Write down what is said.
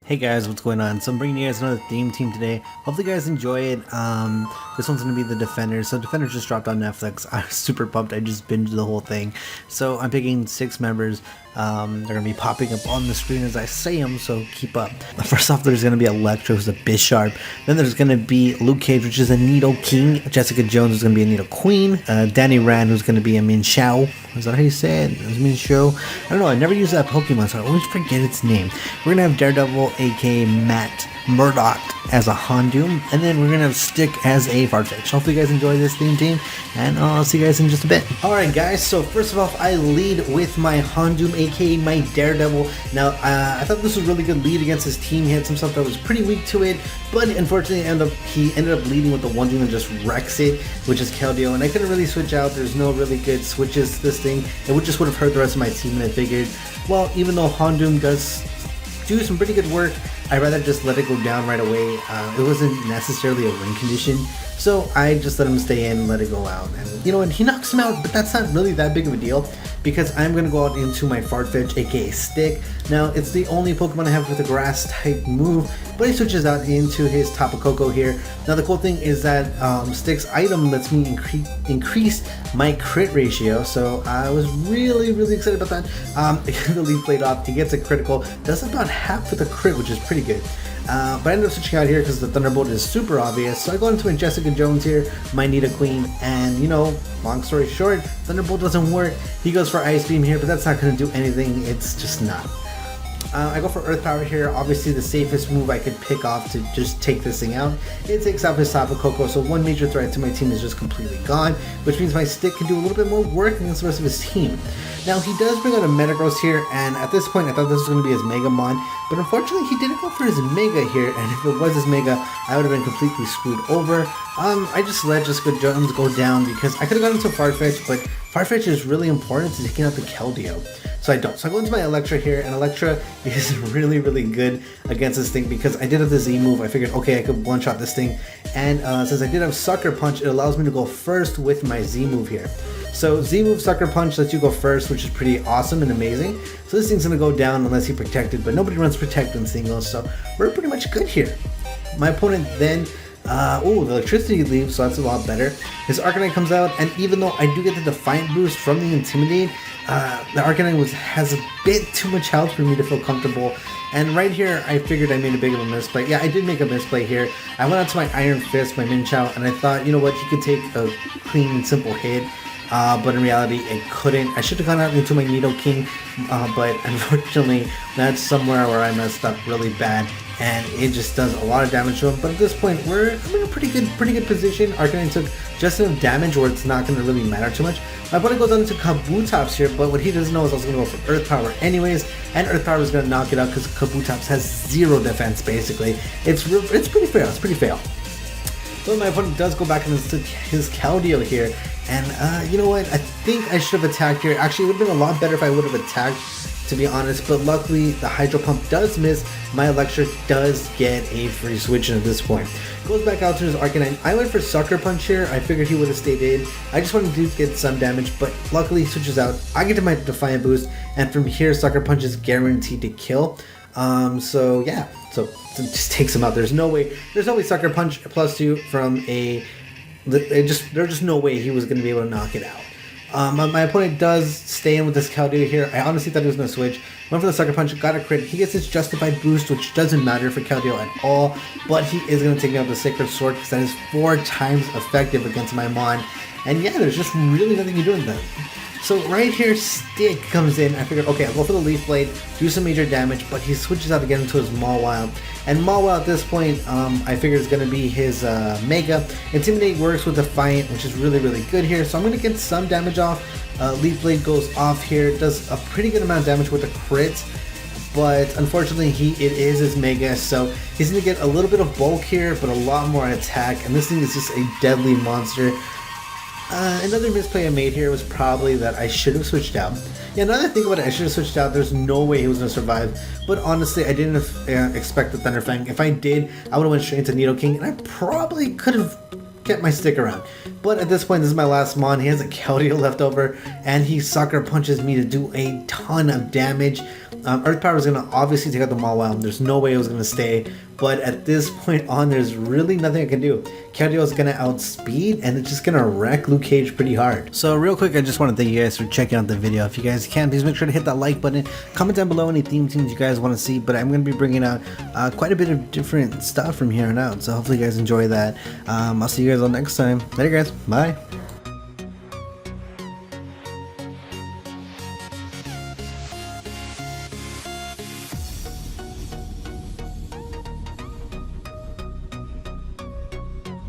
Hey guys, what's going on? So I'm bringing you guys another theme team today. Hopefully you guys enjoy it. This one's going to be the Defenders. So Defenders just dropped on Netflix. I was super pumped. I just binged the whole thing. So I'm picking 6 members. They're going to be popping up on the screen as I say them, so keep up. First off, there's going to be Electro, who's a Bisharp. Then there's going to be Luke Cage, which is a Nido King. Jessica Jones, who's going to be a Nido Queen. Danny Rand, who's going to be a Min Xiao. Is that how you say it? Min Xiao? I don't know. I never use that Pokemon, so I always forget its name. We're going to have Daredevil, aka Matt Murdock, as a Houndoom. And then we're going to have Stick as a Farfetch. Hopefully you guys enjoy this theme team, and I'll see you guys in just a bit. Alright guys, so first of all, I lead with my Houndoom, aka my Daredevil. Now, I thought this was a really good lead against his team. He had some stuff that was pretty weak to it, but unfortunately he ended up leading with the one thing that just wrecks it, which is Keldeo, and I couldn't really switch out. There's no really good switches to this thing. It would just would have hurt the rest of my team, and I figured, well, even though Houndoom does do some pretty good work, I'd rather just let it go down right away. It wasn't necessarily a win condition, so I just let him stay in and let it go out. And you know, and he knocks him out, but that's not really that big of a deal, because I'm going to go out into my Farfetch, aka Stick. Now, it's the only Pokemon I have with a grass type move, but he switches out into his Tapu Koko here. Now, the cool thing is that Stick's item lets me increase my crit ratio, so I was really excited about that. The Leaf Blade off, he gets a critical, does about half with a crit, which is pretty good. But I ended up switching out here because the Thunderbolt is super obvious. So I go into my Jessica Jones here, my Nido Queen, and you know, long story short, Thunderbolt doesn't work. He goes for Ice Beam here, but that's not going to do anything. It's just not. I go for Earth Power here, obviously the safest move I could pick off to just take this thing out. It takes out his Tapu Koko, so one major threat to my team is just completely gone, which means my Stick can do a little bit more work against the rest of his team. Now, he does bring out a Metagross here, and at this point I thought this was going to be his Megamon, but unfortunately he didn't go for his Mega here, and if it was his Mega, I would have been completely screwed over. I just let Jessica Jones go down because I could have gotten into Farfetch, but Farfetch is really important to taking out the Keldeo. So I don't. So I go into my Electra here, and Electra is really good against this thing because I did have the Z move. I figured, okay, I could one-shot this thing, and since I did have Sucker Punch, it allows me to go first with my Z move here. So Z move, Sucker Punch lets you go first, which is pretty awesome and amazing. So this thing's gonna go down unless he protected, but nobody runs Protect in singles, so we're pretty much good here. My opponent then, the Electricity leaves, so that's a lot better. His Arcanine comes out, and even though I do get the Defiant boost from the Intimidate, the Arcanine has a bit too much health for me to feel comfortable. And right here, I figured I made a big of a misplay. Yeah, I did make a misplay here. I went out to my Iron Fist, my Min Xiao, and I thought, you know what, he could take a clean and simple hit. But in reality, it couldn't. I should have gone out into my Nido King, but unfortunately, that's somewhere where I messed up really bad, and it just does a lot of damage to him. But at this point, I'm in a pretty good position. Arcanine took just enough damage where it's not going to really matter too much. My opponent goes on into Kabutops here, but what he doesn't know is I was going to go for Earth Power anyways, and Earth Power is going to knock it out because Kabutops has 0 defense basically. It's pretty fair. It's pretty fair. So my opponent does go back into his Keldeo here, and you know what? I think I should have attacked here. Actually, it would have been a lot better if I would have attacked, to be honest, but luckily the Hydro Pump does miss. My Electra does get a free switch at this point. Goes back out to his Arcanine. I went for Sucker Punch here. I figured he would have stayed in. I just wanted to get some damage, but luckily he switches out. I get to my Defiant boost, and from here Sucker Punch is guaranteed to kill. So yeah, so it just takes him out. There's no way Sucker Punch +2 from there's just no way he was going to be able to knock it out. My opponent does stay in with this Keldeo here. I honestly thought he was going to switch. Went for the Sucker Punch, got a crit. He gets his Justified boost, which doesn't matter for Keldeo at all, but he is going to take out the Sacred Sword because that is 4 times effective against my Mon. And yeah, there's just really nothing you do with that. So right here, Stick comes in. I figured, okay, I'll go for the Leaf Blade, do some major damage, but he switches out again into his Mawile. And Mawile at this point, I figured is going to be his Mega. Intimidate works with Defiant, which is really good here. So I'm going to get some damage off. Leaf Blade goes off here, does a pretty good amount of damage with a crit. But unfortunately, it is his Mega, so he's going to get a little bit of bulk here, but a lot more attack. And this thing is just a deadly monster. Another misplay I made here was probably that I should have switched out. Yeah, now that I think about it, I should have switched out. There's no way he was going to survive. But honestly, I didn't expect the Thunderfang. If I did, I would have went straight into Nido King, and I probably could have kept my stick around. But at this point, this is my last mon. He has a Keldeo left over, and he sucker punches me to do a ton of damage. Earth Power is going to obviously take out the Mawile. There's no way it was going to stay. But at this point on, there's really nothing I can do. Keldeo is going to outspeed, and it's just going to wreck Luke Cage pretty hard. So real quick, I just want to thank you guys for checking out the video. If you guys can, please make sure to hit that like button. Comment down below any theme tunes you guys want to see. But I'm going to be bringing out quite a bit of different stuff from here on out. So hopefully you guys enjoy that. I'll see you guys all next time. Later guys. Bye.